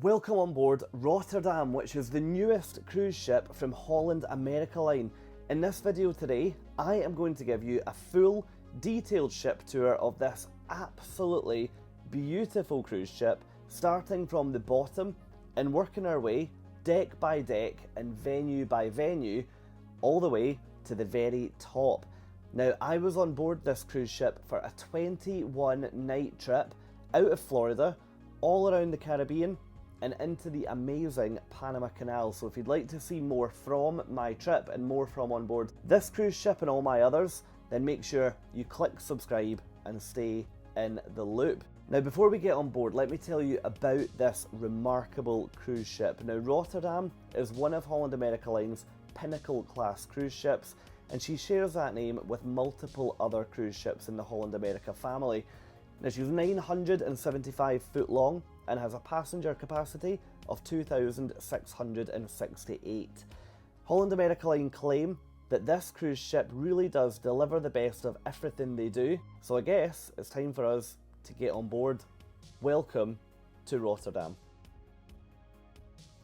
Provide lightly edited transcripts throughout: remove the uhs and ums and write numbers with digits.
Welcome on board Rotterdam, which is the newest cruise ship from Holland America Line. In this video today, I am going to give you a full, detailed ship tour of this absolutely beautiful cruise ship, starting from the bottom and working our way deck by deck and venue by venue, all the way to the very top. Now, I was on board this cruise ship for a 21-night trip out of Florida, all around the Caribbean, and into the amazing Panama Canal. So if you'd like to see more from my trip and more from on board this cruise ship and all my others, then make sure you click subscribe and stay in the loop. Now, before we get on board, let me tell you about this remarkable cruise ship. Now, Rotterdam is one of Holland America Line's Pinnacle Class cruise ships, and she shares that name with multiple other cruise ships in the Holland America family. Now, she's 975 foot long and has a passenger capacity of 2,668. Holland America Line claim that this cruise ship really does deliver the best of everything they do, so I guess it's time for us to get on board. Welcome to Rotterdam.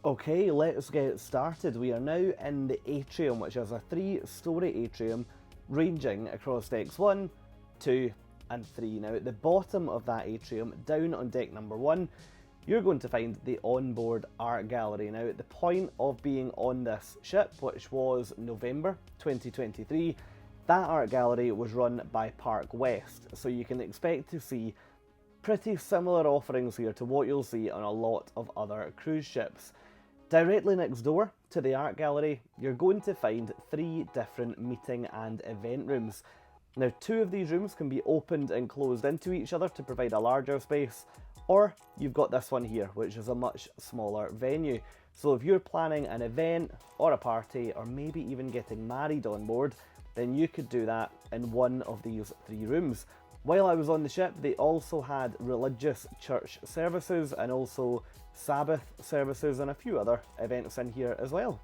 Okay, let's get started. We are now in the Atrium, which is a 3-storey atrium ranging across decks 1, 2 and 3. Now, at the bottom of that atrium, down on deck number 1, you're going to find the onboard art gallery. Now, at the point of being on this ship, which was November 2023, that art gallery was run by Park West, so you can expect to see pretty similar offerings here to what you'll see on a lot of other cruise ships. Directly next door to the art gallery, you're going to find 3 different meeting and event rooms. Now, 2 of these rooms can be opened and closed into each other to provide a larger space, or you've got this one here, which is a much smaller venue. So if you're planning an event or a party, or maybe even getting married on board, then you could do that in one of these 3 rooms. While I was on the ship, they also had religious church services and also Sabbath services and a few other events in here as well.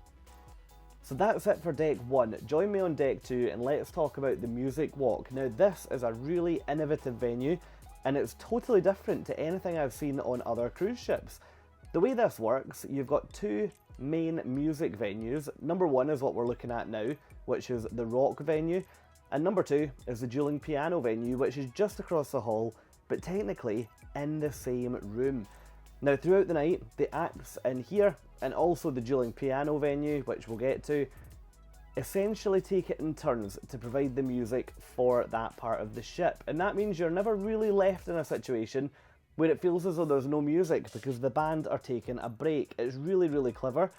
So that's it for deck 1. Join me on deck 2 and let's talk about the music walk. Now, this is a really innovative venue and it's totally different to anything I've seen on other cruise ships. The way this works, you've got 2 main music venues. Number 1 is what we're looking at now, which is the rock venue, and number 2 is the dueling piano venue, which is just across the hall, but technically in the same room. Now, throughout the night, the acts in here and also the dueling piano venue, which we'll get to, essentially take it in turns to provide the music for that part of the ship. And that means you're never really left in a situation where it feels as though there's no music because the band are taking a break. It's really, really clever.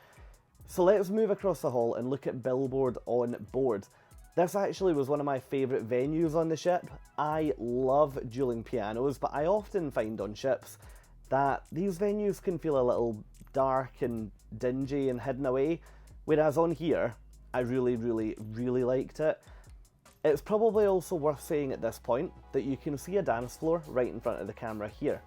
So let's move across the hall and look at Billboard on board. This actually was one of my favourite venues on the ship. I love dueling pianos, but I often find on ships that these venues can feel a little dark and dingy and hidden away, whereas on here, I really liked it. It's probably also worth saying at this point that you can see a dance floor right in front of the camera here.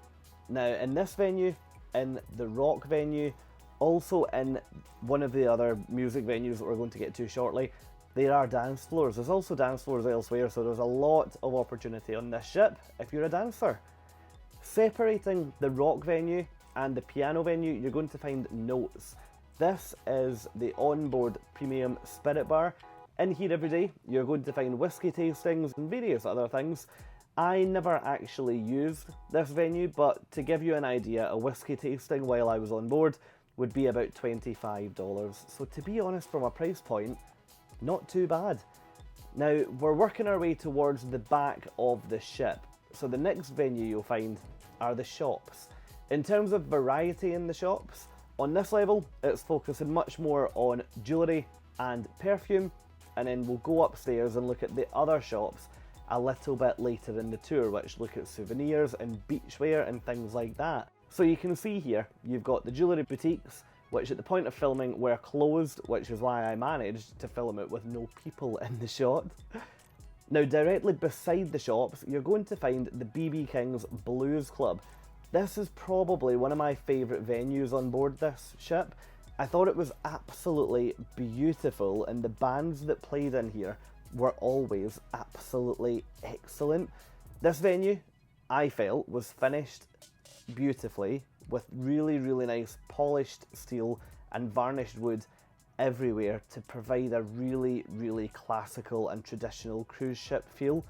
Now, in this venue, in the rock venue, also in one of the other music venues that we're going to get to shortly, there are dance floors. There's also dance floors elsewhere, so there's a lot of opportunity on this ship if you're a dancer. Separating the rock venue and the piano venue, you're going to find notes. This is the onboard premium spirit bar. In here every day, you're going to find whiskey tastings and various other things. I never actually used this venue, but to give you an idea, a whiskey tasting while I was on board would be about $25. So to be honest, from a price point, not too bad. Now, we're working our way towards the back of the ship. So the next venue you'll find are the shops. In terms of variety in the shops, on this level, it's focusing much more on jewellery and perfume, and then we'll go upstairs and look at the other shops a little bit later in the tour, which look at souvenirs and beachwear and things like that. So you can see here, you've got the jewellery boutiques, which at the point of filming were closed, which is why I managed to film it with no people in the shot. Now, directly beside the shops, you're going to find the BB King's Blues Club. This is probably one of my favourite venues on board this ship. I thought it was absolutely beautiful, and the bands that played in here were always absolutely excellent. This venue, I felt, was finished beautifully with really, really nice polished steel and varnished wood everywhere to provide a really, really classical and traditional cruise ship feel.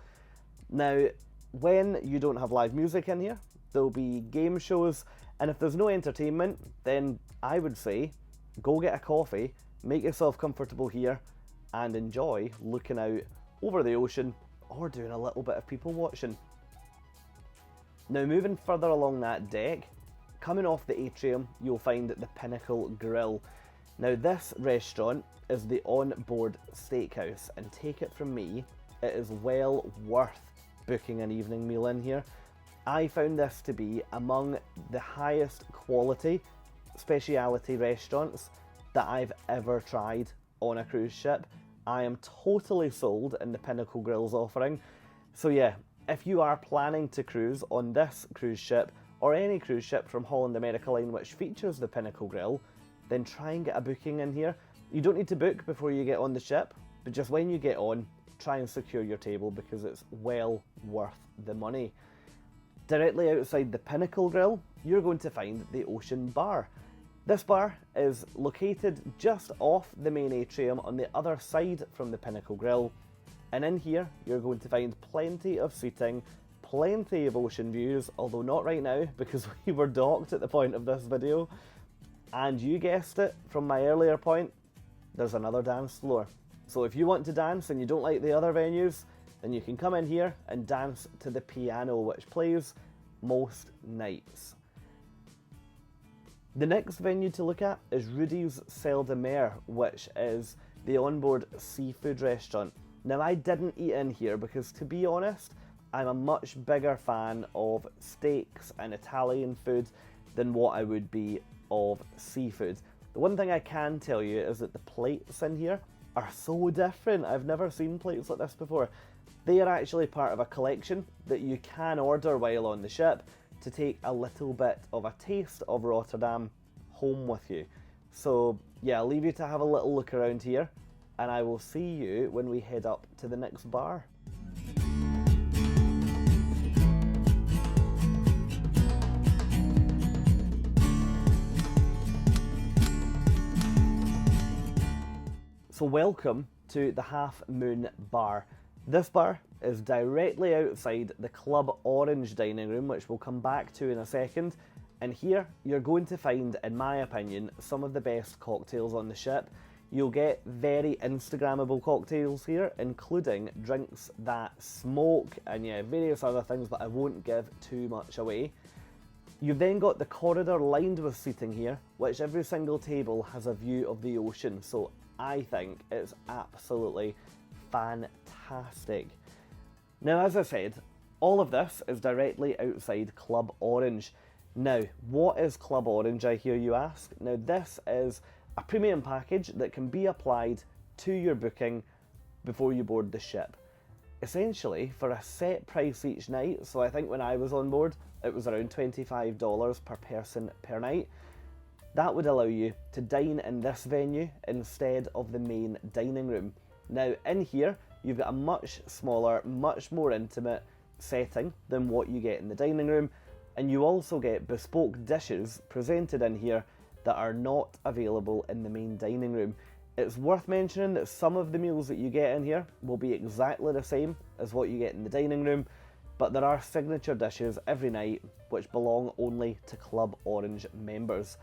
Now, when you don't have live music in here, there'll be game shows, and if there's no entertainment, then I would say go get a coffee, make yourself comfortable here, and enjoy looking out over the ocean or doing a little bit of people watching. Now, moving further along that deck, coming off the Atrium, you'll find the Pinnacle Grill. Now, this restaurant is the onboard steakhouse, and take it from me, it is well worth booking an evening meal in here. I found this to be among the highest quality speciality restaurants that I've ever tried on a cruise ship. I am totally sold in the Pinnacle Grill's offering. So yeah, if you are planning to cruise on this cruise ship or any cruise ship from Holland America Line which features the Pinnacle Grill, then try and get a booking in here. You don't need to book before you get on the ship, but just when you get on, try and secure your table because it's well worth the money. Directly outside the Pinnacle Grill, you're going to find the Ocean Bar. This bar is located just off the main atrium on the other side from the Pinnacle Grill, and in here you're going to find plenty of seating, plenty of ocean views, although not right now because we were docked at the point of this video. And you guessed it, from my earlier point, there's another dance floor. So if you want to dance and you don't like the other venues, then you can come in here and dance to the piano, which plays most nights. The next venue to look at is Rudy's Salle de Mer, which is the onboard seafood restaurant. Now, I didn't eat in here because, to be honest, I'm a much bigger fan of steaks and Italian food than what I would be of seafood. The one thing I can tell you is that the plates in here are so different. I've never seen plates like this before. They are actually part of a collection that you can order while on the ship to take a little bit of a taste of Rotterdam home with you. So yeah, I'll leave you to have a little look around here, and I will see you when we head up to the next bar. So welcome to the Half Moon Bar. This bar is directly outside the Club Orange dining room, which we'll come back to in a second. And here you're going to find, in my opinion, some of the best cocktails on the ship. You'll get very Instagrammable cocktails here, including drinks that smoke and yeah, various other things, but I won't give too much away. You've then got the corridor lined with seating here, which every single table has a view of the ocean. So I think it's absolutely fantastic. Now, as I said, all of this is directly outside Club Orange. Now, what is Club Orange, I hear you ask? Now, this is a premium package that can be applied to your booking before you board the ship. Essentially, for a set price each night, so I think when I was on board, it was around $25 per person per night. That would allow you to dine in this venue instead of the main dining room. Now, in here, you've got a much smaller, much more intimate setting than what you get in the dining room, and you also get bespoke dishes presented in here that are not available in the main dining room. It's worth mentioning that some of the meals that you get in here will be exactly the same as what you get in the dining room, but there are signature dishes every night which belong only to Club Orange members.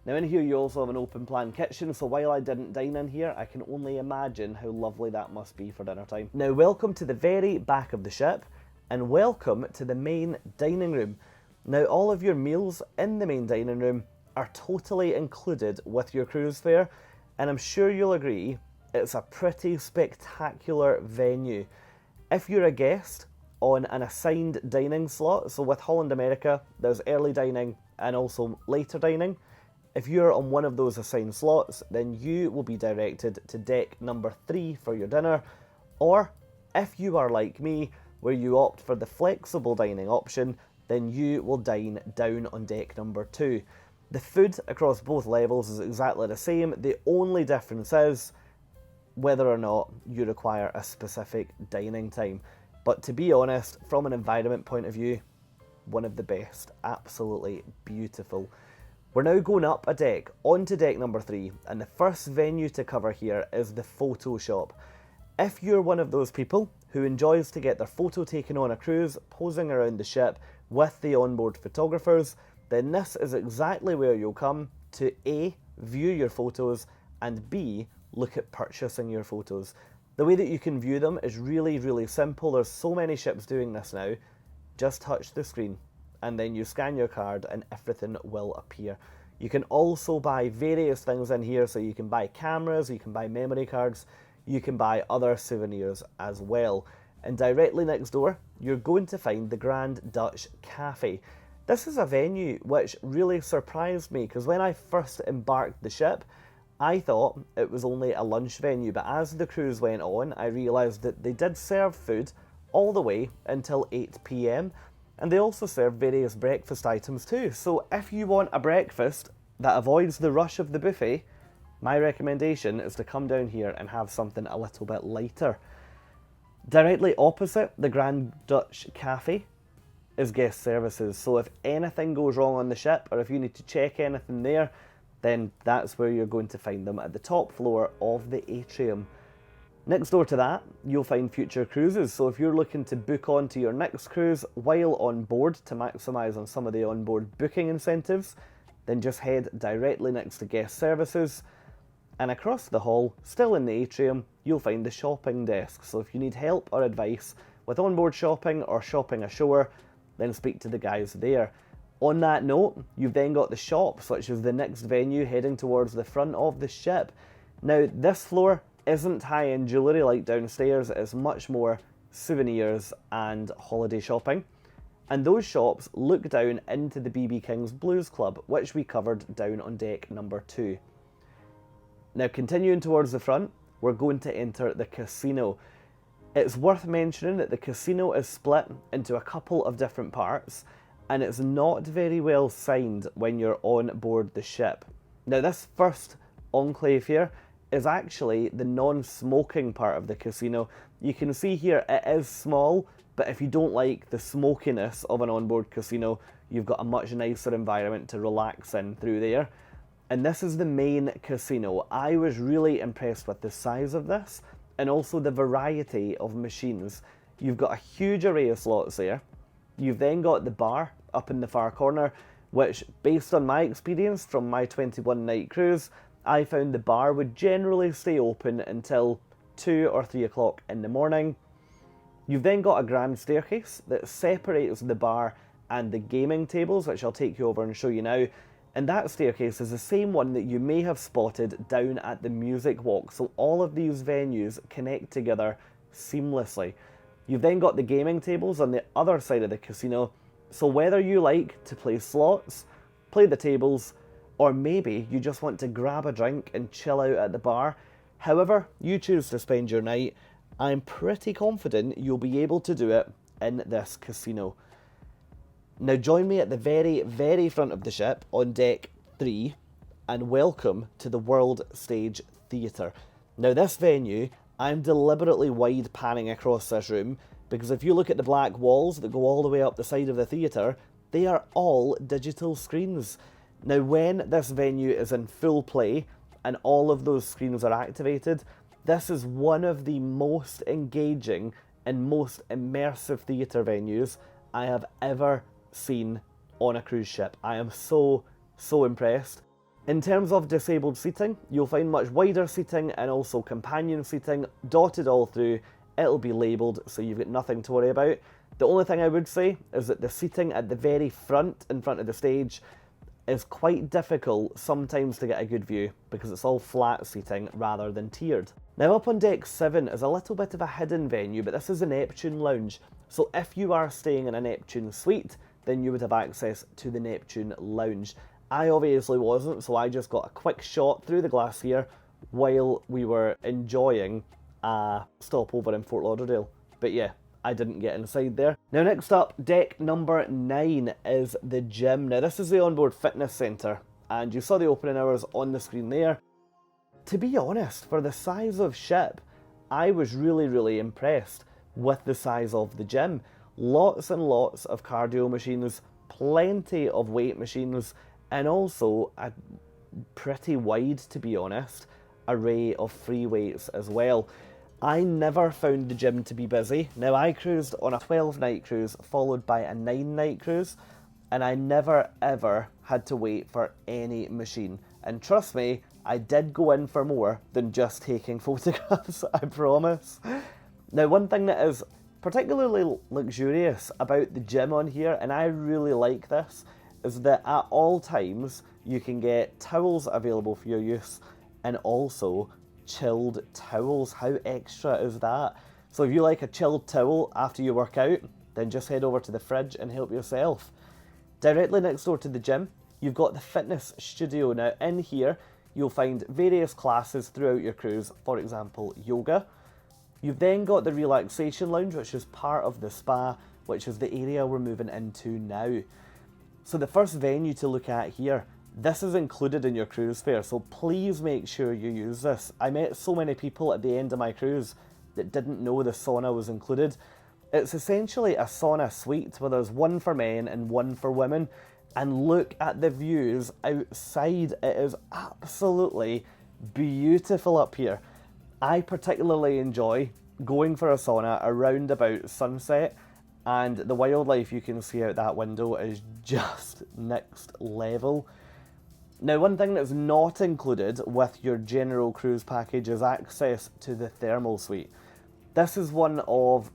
Now, in here you also have an open plan kitchen, so while I didn't dine in here, I can only imagine how lovely that must be for dinner time. Now, welcome to the very back of the ship, and welcome to the main dining room. Now, all of your meals in the main dining room are totally included with your cruise fare, and I'm sure you'll agree, it's a pretty spectacular venue. If you're a guest on an assigned dining slot, so with Holland America, there's early dining and also later dining. If you're on one of those assigned slots, then you will be directed to deck number 3 for your dinner, or if you are like me, where you opt for the flexible dining option, then you will dine down on deck number 2. The food across both levels is exactly the same. The only difference is whether or not you require a specific dining time. But to be honest, from an environment point of view, one of the best. Absolutely beautiful. We're now going up a deck, onto deck number 3, and the first venue to cover here is the photo shop. If you're one of those people who enjoys to get their photo taken on a cruise, posing around the ship with the onboard photographers, then this is exactly where you'll come to A, view your photos, and B, look at purchasing your photos. The way that you can view them is really simple. There's so many ships doing this now. Just touch the screen and then you scan your card and everything will appear. You can also buy various things in here, so you can buy cameras, you can buy memory cards, you can buy other souvenirs as well. And directly next door, you're going to find the Grand Dutch Cafe. This is a venue which really surprised me, because when I first embarked the ship, I thought it was only a lunch venue, but as the cruise went on, I realised that they did serve food all the way until 8 PM, and they also serve various breakfast items too. So if you want a breakfast that avoids the rush of the buffet, my recommendation is to come down here and have something a little bit lighter. Directly opposite the Grand Dutch Cafe is guest services, so if anything goes wrong on the ship, or if you need to check anything there, then that's where you're going to find them, at the top floor of the Atrium. Next door to that, you'll find future cruises, so if you're looking to book onto your next cruise while on board to maximise on some of the onboard booking incentives, then just head directly next to guest services, and across the hall, still in the Atrium, you'll find the shopping desk. So if you need help or advice with onboard shopping or shopping ashore, then speak to the guys there. On that note, you've then got the shops, which is the next venue heading towards the front of the ship. Now, this floor isn't high-end jewellery like downstairs, it's much more souvenirs and holiday shopping. And those shops look down into the BB King's Blues Club, which we covered down on deck number 2. Now, continuing towards the front, we're going to enter the casino. It's worth mentioning that the casino is split into a couple of different parts, and it's not very well signed when you're on board the ship. Now, this first enclave here is actually the non-smoking part of the casino. You can see here it is small, but if you don't like the smokiness of an onboard casino, you've got a much nicer environment to relax in through there. And this is the main casino. I was really impressed with the size of this and also the variety of machines. You've got a huge array of slots there. You've then got the bar up in the far corner, which, based on my experience from my 21 night cruise, I found the bar would generally stay open until 2 or 3 o'clock in the morning. You've then got a grand staircase that separates the bar and the gaming tables, which I'll take you over and show you now. And that staircase is the same one that you may have spotted down at the music walk. So all of these venues connect together seamlessly. You've then got the gaming tables on the other side of the casino. So whether you like to play slots, play the tables, or maybe you just want to grab a drink and chill out at the bar, however you choose to spend your night, I'm pretty confident you'll be able to do it in this casino. Now join me at the very front of the ship on deck 3 and welcome to the World Stage Theatre. Now this venue, I'm deliberately wide panning across this room because if you look at the black walls that go all the way up the side of the theatre, they are all digital screens. Now when this venue is in full play and all of those screens are activated, this is one of the most engaging and most immersive theatre venues I have ever seen on a cruise ship. I am so impressed. In terms of disabled seating, you'll find much wider seating and also companion seating dotted all through. It'll be labelled, so you've got nothing to worry about. The only thing I would say is that the seating at the very front, in front of the stage, is quite difficult sometimes to get a good view because it's all flat seating rather than tiered. Now up on deck 7 is a little bit of a hidden venue, but this is a Neptune lounge. So if you are staying in a Neptune suite, then you would have access to the Neptune lounge. I obviously wasn't, so I just got a quick shot through the glass here while we were enjoying a stopover in Fort Lauderdale. But yeah, I didn't get inside there. Now next up, deck number 9 is the gym. Now this is the onboard fitness centre, and you saw the opening hours on the screen there. To be honest, for the size of ship, I was really impressed with the size of the gym. Lots and lots of cardio machines, plenty of weight machines, and also a pretty wide, to be honest, array of free weights as well. I never found the gym to be busy. Now, I cruised on a 12-night cruise followed by a 9-night cruise, and I never ever had to wait for any machine. And trust me, I did go in for more than just taking photographs, I promise. Now, one thing that is particularly luxurious about the gym on here, and I really like this, is that at all times you can get towels available for your use, and also chilled towels. How extra is that? So if you like a chilled towel after you work out, then just head over to the fridge and help yourself. Directly next door to the gym, you've got the fitness studio. Now in here, you'll find various classes throughout your cruise, for example, yoga. You've then got the relaxation lounge, which is part of the spa, which is the area we're moving into now. So the first venue to look at here, this is included in your cruise fare, so please make sure you use this. I met so many people at the end of my cruise that didn't know the sauna was included. It's essentially a sauna suite where there's one for men and one for women. And look at the views outside. It is absolutely beautiful up here. I particularly enjoy going for a sauna around about sunset, and the wildlife you can see out that window is just next level. Now, one thing that's not included with your general cruise package is access to the thermal suite. This is one of,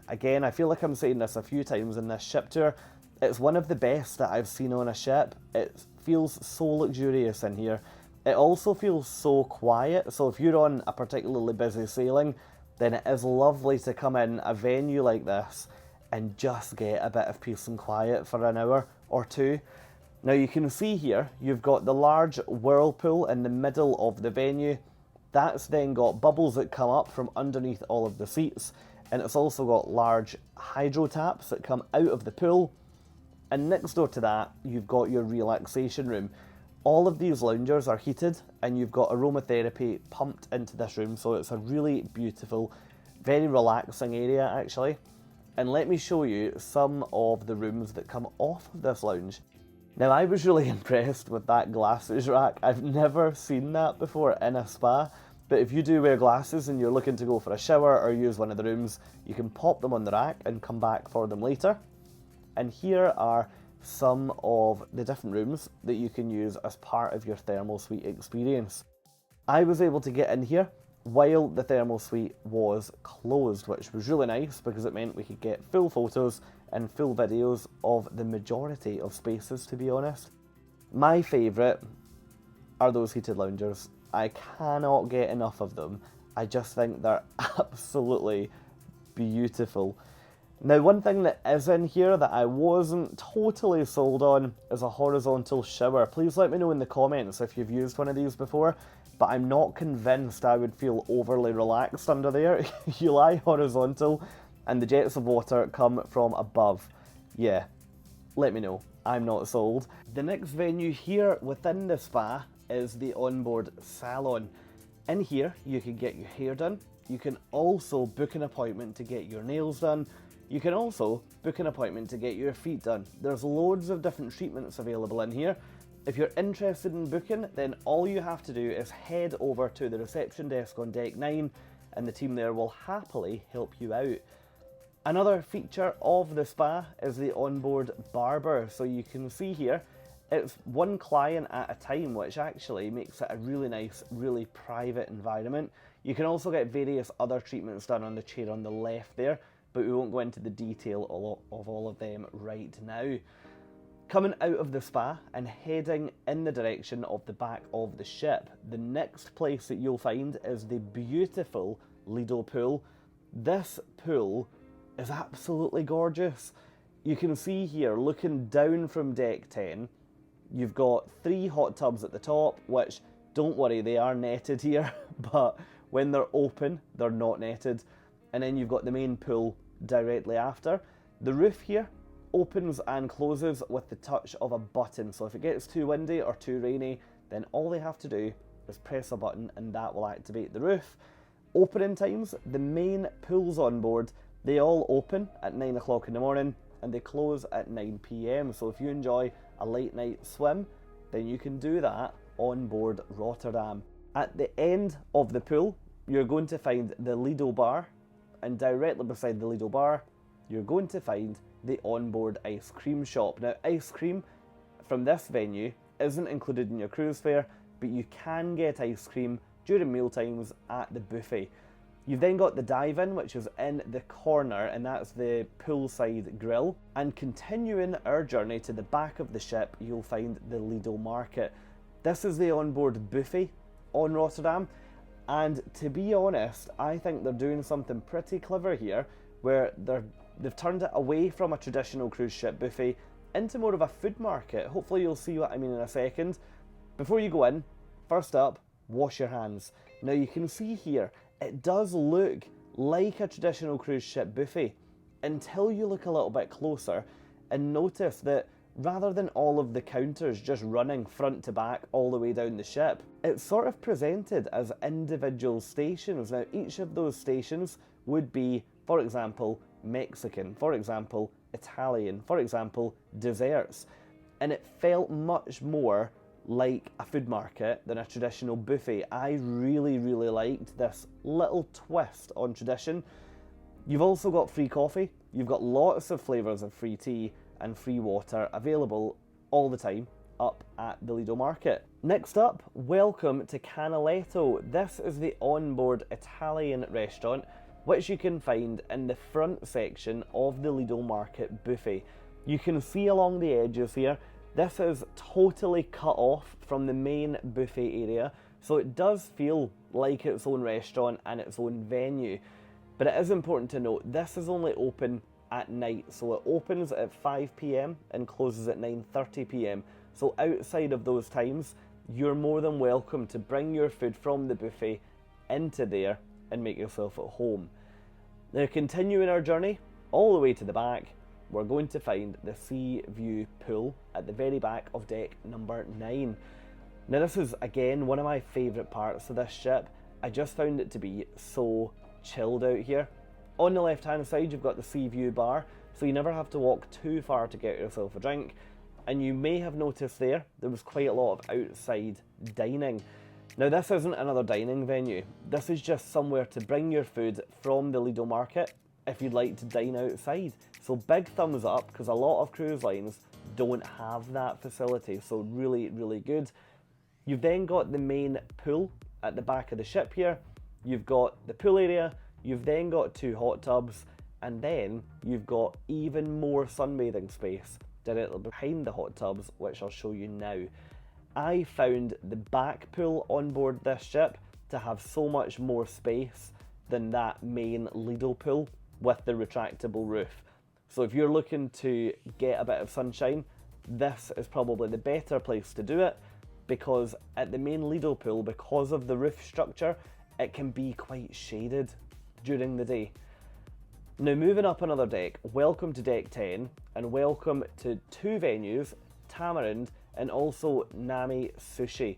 again, I feel like I'm saying this a few times in this ship tour, it's one of the best that I've seen on a ship. It feels so luxurious in here. It also feels so quiet, so if you're on a particularly busy sailing, then it is lovely to come in a venue like this and just get a bit of peace and quiet for an hour or two. Now you can see here, you've got the large whirlpool in the middle of the venue. That's then got bubbles that come up from underneath all of the seats, and it's also got large hydro taps that come out of the pool. And next door to that, you've got your relaxation room. All of these loungers are heated, and you've got aromatherapy pumped into this room, so it's a really beautiful, very relaxing area actually. And let me show you some of the rooms that come off of this lounge. Now, I was really impressed with that glasses rack. I've never seen that before in a spa, but if you do wear glasses and you're looking to go for a shower or use one of the rooms, you can pop them on the rack and come back for them later. And here are some of the different rooms that you can use as part of your thermal suite experience. I was able to get in here while the thermal suite was closed, which was really nice because it meant we could get full photos and full videos of the majority of spaces, to be honest. My favourite are those heated loungers. I cannot get enough of them. I just think they're absolutely beautiful. Now, one thing that is in here that I wasn't totally sold on is a horizontal shower. Please let me know in the comments if you've used one of these before, but I'm not convinced I would feel overly relaxed under there. You lie horizontal and the jets of water come from above. Yeah, let me know. I'm not sold. The next venue here within the spa is the onboard salon. In here, you can get your hair done. You can also book an appointment to get your nails done. You can also book an appointment to get your feet done. There's loads of different treatments available in here. If you're interested in booking, then all you have to do is head over to the reception desk on deck 9 and the team there will happily help you out. Another feature of the spa is the onboard barber. So you can see here, it's one client at a time, which actually makes it a really nice, really private environment. You can also get various other treatments done on the chair on the left there, but we won't go into the detail of all of them right now. Coming out of the spa and heading in the direction of the back of the ship, the next place that you'll find is the beautiful Lido pool. This pool is absolutely gorgeous. You can see here, looking down from deck 10, you've got 3 hot tubs at the top, which, don't worry, they are netted here, but when they're open, they're not netted. And then you've got the main pool directly after. The roof here opens and closes with the touch of a button, so if it gets too windy or too rainy, then all they have to do is press a button and that will activate the roof. Opening times, the main pools on board, they all open at 9 o'clock in the morning and they close at 9 PM. So if you enjoy a late night swim, then you can do that on board Rotterdam. At the end of the pool, you're going to find the Lido bar, and directly beside the Lido bar, you're going to find the onboard ice cream shop. Now, ice cream from this venue isn't included in your cruise fare, but you can get ice cream during meal times at the buffet. You've then got the dive-in, which is in the corner, and that's the poolside grill. And continuing our journey to the back of the ship, you'll find the Lido market. This is the onboard buffet on Rotterdam, and to be honest, I think they're doing something pretty clever here, where they've turned it away from a traditional cruise ship buffet into more of a food market. Hopefully you'll see what I mean in a second. Before you go in, first up, wash your hands. Now you can see here, it does look like a traditional cruise ship buffet until you look a little bit closer and notice that rather than all of the counters just running front to back all the way down the ship, it's sort of presented as individual stations. Now each of those stations would be, for example, Mexican, for example, Italian, for example, desserts. And it felt much more like a food market than a traditional buffet. I really liked this little twist on tradition. You've also got free coffee, you've got lots of flavours of free tea and free water available all the time up at the Lido market. Next up, welcome to Canaletto. This is the onboard Italian restaurant which you can find in the front section of the Lido market buffet. You can see along the edges here, this is totally cut off from the main buffet area, so it does feel like its own restaurant and its own venue. But it is important to note, this is only open at night, so it opens at 5 PM and closes at 9:30 PM. So outside of those times, you're more than welcome to bring your food from the buffet into there and make yourself at home. Now, continuing our journey all the way to the back, we're going to find the sea view pool at the very back of deck number 9. Now this is again one of my favourite parts of this ship. I just found it to be so chilled out here. On the left hand side you've got the sea view bar, so you never have to walk too far to get yourself a drink. And you may have noticed there was quite a lot of outside dining. Now this isn't another dining venue, this is just somewhere to bring your food from the Lido market if you'd like to dine outside. So big thumbs up, because a lot of cruise lines don't have that facility, so really good. You've then got the main pool at the back of the ship here, you've got the pool area, you've then got 2 hot tubs, and then you've got even more sunbathing space directly behind the hot tubs, which I'll show you now. I found the back pool on board this ship to have so much more space than that main Lido pool with the retractable roof. So if you're looking to get a bit of sunshine, this is probably the better place to do it, because at the main Lido pool, because of the roof structure, it can be quite shaded during the day. Now moving up another deck, welcome to deck 10 and welcome to 2 venues, Tamarind and also Nami Sushi.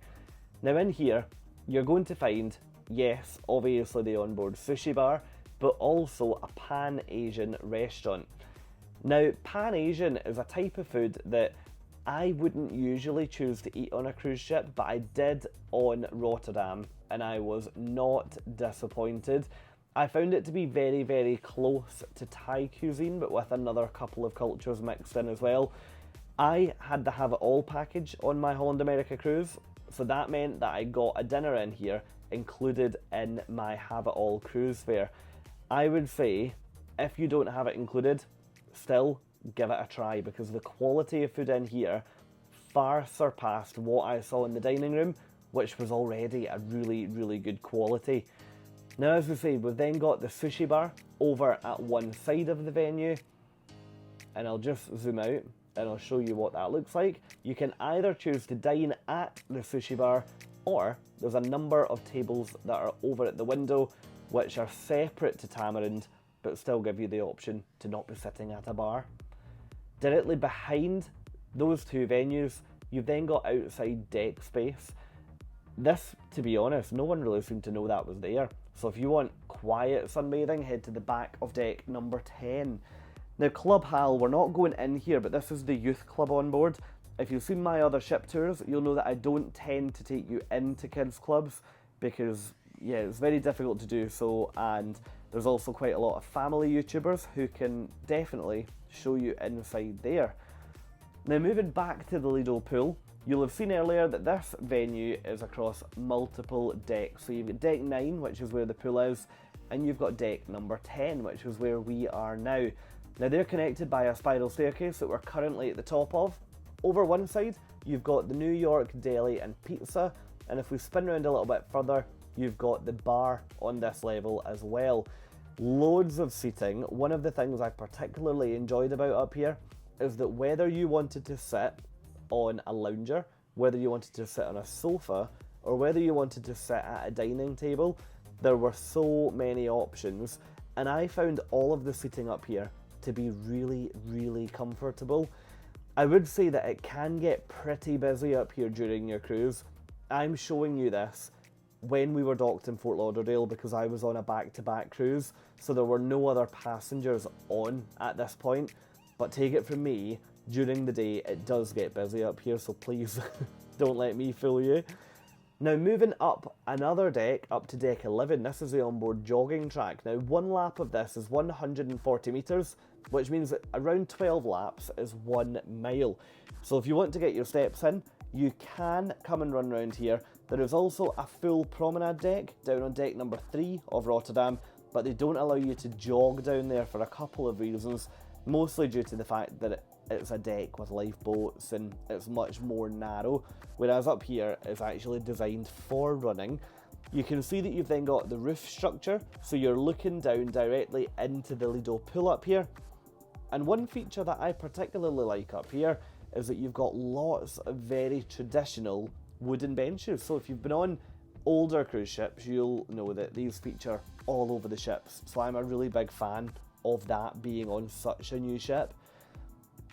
Now in here, you're going to find, yes, obviously the onboard sushi bar, but also a Pan-Asian restaurant. Now, Pan-Asian is a type of food that I wouldn't usually choose to eat on a cruise ship, but I did on Rotterdam, and I was not disappointed. I found it to be very close to Thai cuisine, but with another couple of cultures mixed in as well. I had the Have It All package on my Holland America cruise, so that meant that I got a dinner in here included in my Have It All cruise fare. I would say, if you don't have it included, still give it a try, because the quality of food in here far surpassed what I saw in the dining room, which was already a really good quality. Now, as we say, we've then got the sushi bar over at one side of the venue, and I'll just zoom out and I'll show you what that looks like. You can either choose to dine at the sushi bar, or there's a number of tables that are over at the window which are separate to Tamarind but still give you the option to not be sitting at a bar. Directly behind those 2 venues, you've then got outside deck space. This, to be honest, no one really seemed to know that was there. So if you want quiet sunbathing, head to the back of deck number 10. Now, Club Hal, we're not going in here, but this is the youth club on board. If you've seen my other ship tours, you'll know that I don't tend to take you into kids clubs because, yeah, it's very difficult to do so, and there's also quite a lot of family YouTubers who can definitely show you inside there. Now, moving back to the Lido pool, you'll have seen earlier that this venue is across multiple decks. So you've got deck 9, which is where the pool is, and you've got deck number 10, which is where we are now. Now, they're connected by a spiral staircase that we're currently at the top of. Over one side, you've got the New York Deli and Pizza, and if we spin around a little bit further, you've got the bar on this level as well. Loads of seating. One of the things I particularly enjoyed about up here is that whether you wanted to sit on a lounger, whether you wanted to sit on a sofa, or whether you wanted to sit at a dining table, there were so many options, and I found all of the seating up here to be really, really comfortable. I would say that it can get pretty busy up here during your cruise. I'm showing you this when we were docked in Fort Lauderdale because I was on a back-to-back cruise, so there were no other passengers on at this point. But take it from me, during the day it does get busy up here, so please don't let me fool you. Now, moving up another deck, up to deck 11, this is the onboard jogging track. Now, one lap of this is 140 metres, which means that around 12 laps is 1 mile. So if you want to get your steps in, you can come and run around here. There is also a full promenade deck down on deck number 3 of Rotterdam, but they don't allow you to jog down there for a couple of reasons, mostly due to the fact that it's a deck with lifeboats and it's much more narrow, whereas up here it's actually designed for running. You can see that you've then got the roof structure, so you're looking down directly into the Lido pool up here. And one feature that I particularly like up here is that you've got lots of very traditional wooden benches. So if you've been on older cruise ships, you'll know that these feature all over the ships. So I'm a really big fan of that being on such a new ship.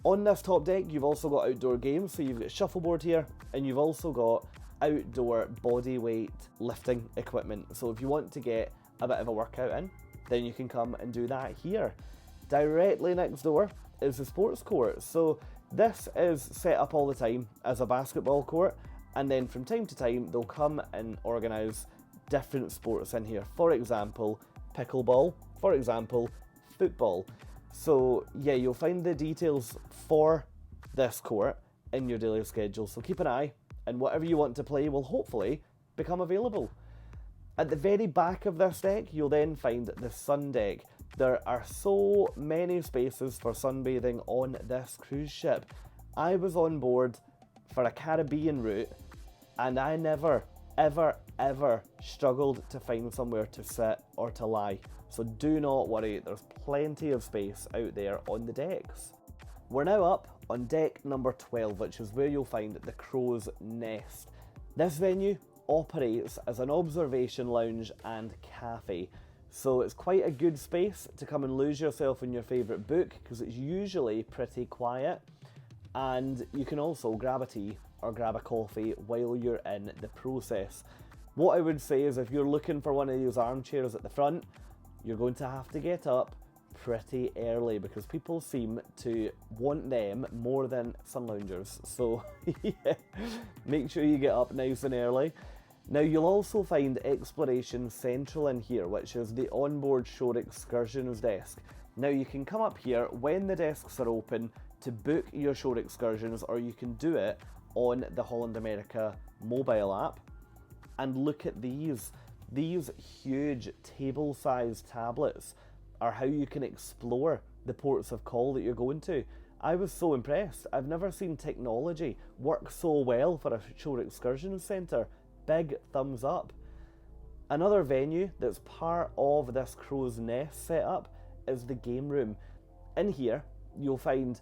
On this top deck, you've also got outdoor games. So you've got shuffleboard here, and you've also got outdoor body weight lifting equipment. So if you want to get a bit of a workout in, then you can come and do that here. Directly next door is the sports court. So this is set up all the time as a basketball court, and then from time to time they'll come and organise different sports in here. For example, pickleball, for example, football. So yeah, you'll find the details for this court in your daily schedule, so keep an eye, and whatever you want to play will hopefully become available. At the very back of this deck, you'll then find the sun deck. There are so many spaces for sunbathing on this cruise ship. I was on board for a Caribbean route, and I never, ever, ever struggled to find somewhere to sit or to lie. So do not worry, there's plenty of space out there on the decks. We're now up on deck number 12, which is where you'll find the Crow's Nest. This venue operates as an observation lounge and cafe. So it's quite a good space to come and lose yourself in your favourite book, because it's usually pretty quiet, and you can also grab a tea or grab a coffee while you're in the process. What I would say is if you're looking for one of these armchairs at the front, you're going to have to get up pretty early because people seem to want them more than sun loungers. So yeah, make sure you get up nice and early. Now, you'll also find Exploration Central in here, which is the onboard shore excursions desk. Now, you can come up here when the desks are open to book your shore excursions, or you can do it on the Holland America mobile app. And look at these. These huge table-sized tablets are how you can explore the ports of call that you're going to. I was so impressed. I've never seen technology work so well for a shore excursions centre. Big thumbs up. Another venue that's part of this Crow's Nest setup is the game room. In here, you'll find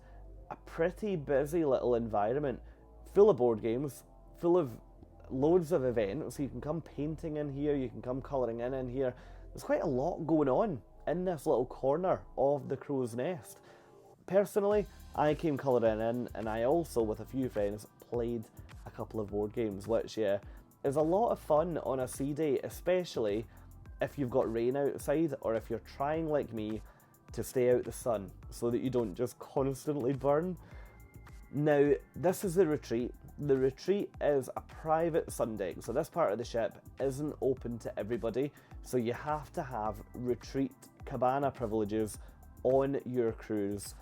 a pretty busy little environment, full of board games, full of loads of events. You can come painting in here, you can come colouring in here. There's quite a lot going on in this little corner of the Crow's Nest. Personally, I came colouring in, and I also, with a few friends, played a couple of board games, which, yeah, is a lot of fun on a sea day, especially if you've got rain outside, or if you're trying, like me, to stay out the sun so that you don't just constantly burn. Now, this is the retreat. The retreat is a private sun deck, so this part of the ship isn't open to everybody, so you have to have retreat cabana privileges on your cruise.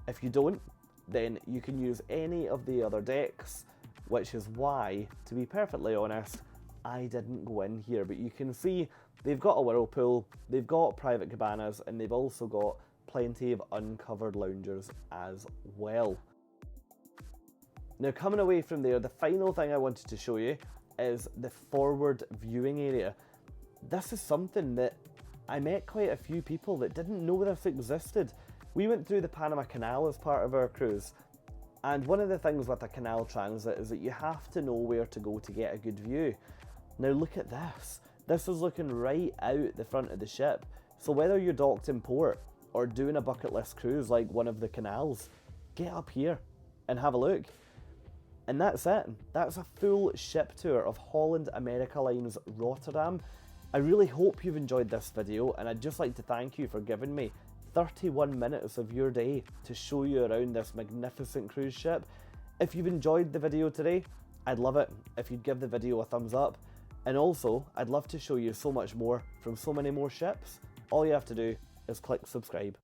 If you don't, then you can use any of the other decks, which is why, to be perfectly honest, I didn't go in here. But you can see they've got a whirlpool, they've got private cabanas, and they've also got plenty of uncovered loungers as well. Now, coming away from there, the final thing I wanted to show you is the forward viewing area. This is something that I met quite a few people that didn't know this existed. We went through the Panama Canal as part of our cruise, and one of the things with a canal transit is that you have to know where to go to get a good view. Now look at this. This is looking right out the front of the ship. So whether you're docked in port or doing a bucket list cruise like one of the canals, get up here and have a look. And that's it. That's a full ship tour of Holland America Line's Rotterdam. I really hope you've enjoyed this video, and I'd just like to thank you for giving me 31 minutes of your day to show you around this magnificent cruise ship. If you've enjoyed the video today, I'd love it if you'd give the video a thumbs up. And also, I'd love to show you so much more from so many more ships. All you have to do is click subscribe.